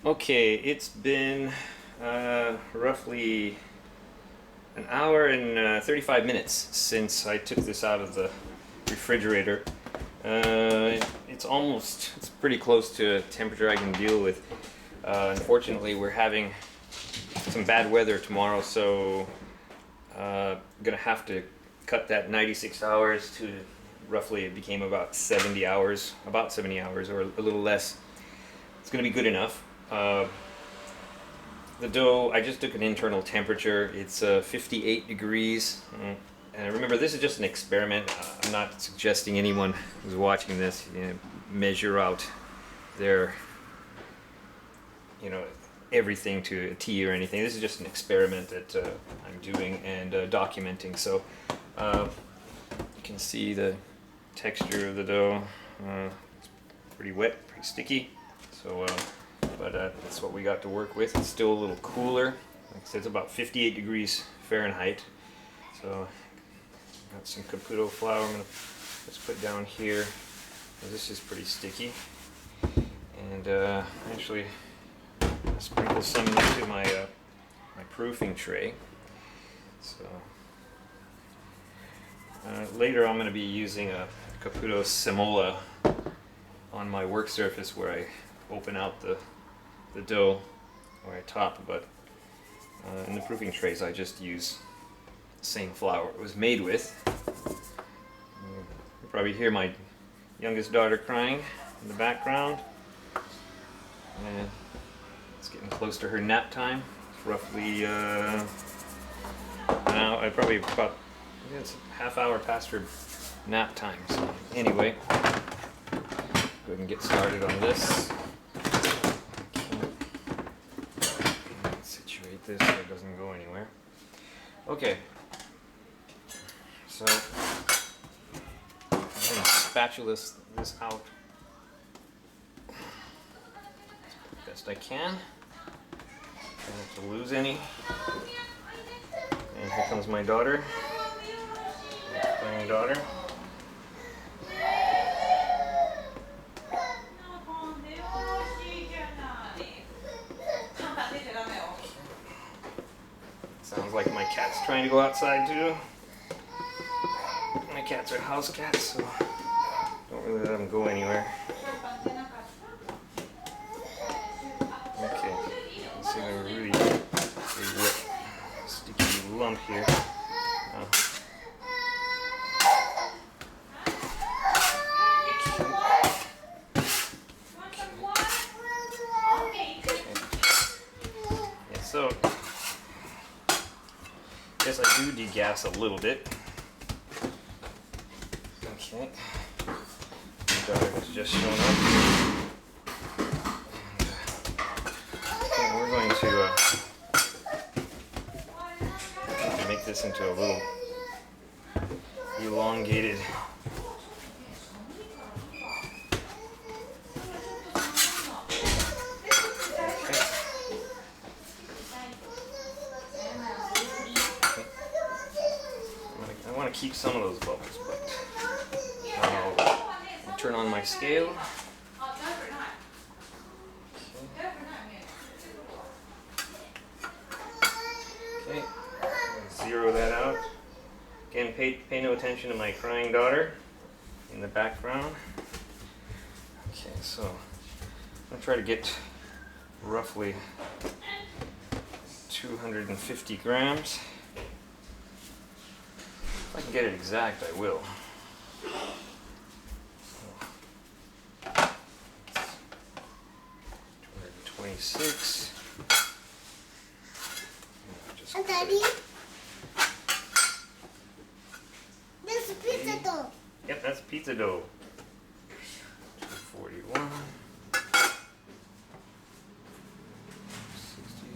Okay, it's been roughly an hour and 35 minutes since I took this out of the refrigerator. It's pretty close to a temperature I can deal with. Unfortunately, we're having some bad weather tomorrow, so gonna have to cut that 96 hours to roughly, it became about 70 hours, or a little less. It's gonna be good enough. The dough, I just took an internal temperature. It's 58 degrees. And remember, this is just an experiment. I'm not suggesting anyone who's watching this, measure out their, everything to a T or anything. This is just an experiment that I'm doing and documenting. So you can see the texture of the dough. It's pretty wet, pretty sticky. So, but that's what we got to work with. It's still a little cooler. Like I said, it's about 58 degrees Fahrenheit. So, got some Caputo flour I'm gonna just put down here. This is pretty sticky. And actually, sprinkle some into my my proofing tray. So later, I'm going to be using a Caputo semola on my work surface where I open out the dough where I top, but in the proofing trays I just use the same flour it was made with. You probably hear my youngest daughter crying in the background, and it's getting close to her nap time. It's roughly now, it's a half hour past her nap time. So anyway, go ahead and get started on this. Situate this so it doesn't go anywhere. Okay, so I'm going to spatula this out best I can. Don't have to lose any. And here comes my daughter, my granddaughter. Sounds like my cat's trying to go outside too. My cats are house cats, so don't really let them go anywhere. Okay, you see a really big wet, sticky lump here. So, yes, I do degas a little bit. Okay, my daughter has just shown up. And we're going to make this into a little elongated keep some of those bubbles, but I'll turn on my scale. Okay, zero that out. Again, pay no attention to my crying daughter in the background. Okay, so I'm gonna try to get roughly 250 grams. If I can get it exact, I will. 226. Daddy, this is pizza dough. Yep, that's pizza dough. 241. 60.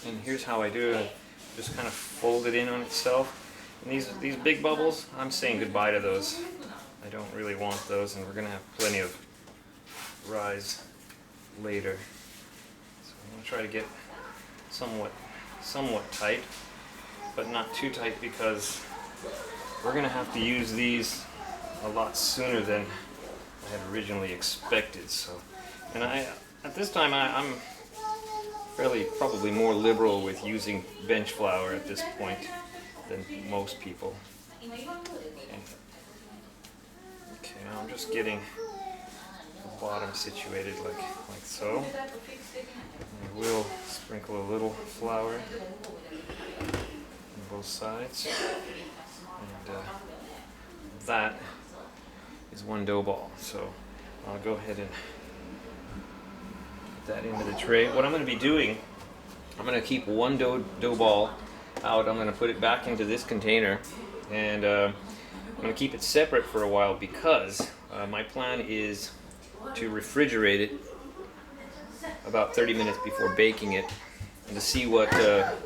And here's how I do it. Just kind of fold it in on itself. And these big bubbles, I'm saying goodbye to those. I don't really want those, and we're gonna have plenty of rise later. So I'm gonna try to get somewhat tight, but not too tight because we're gonna have to use these a lot sooner than I had originally expected. So, and at this time I'm fairly probably more liberal with using bench flour at this point than most people. Okay, now I'm just getting the bottom situated like so. And we'll sprinkle a little flour on both sides, and that is one dough ball. So I'll go ahead and put that into the tray. What I'm going to be doing, I'm going to keep one dough ball out. I'm going to put it back into this container, and I'm going to keep it separate for a while because my plan is to refrigerate it about 30 minutes before baking it, and to see what a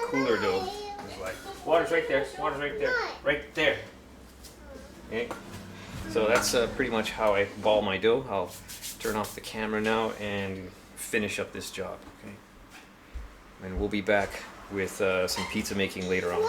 cooler dough is like. Water's right there. Water's right there. Right there. Okay. So that's pretty much how I ball my dough. I'll turn off the camera now and finish up this job. Okay. And we'll be back with some pizza making later on.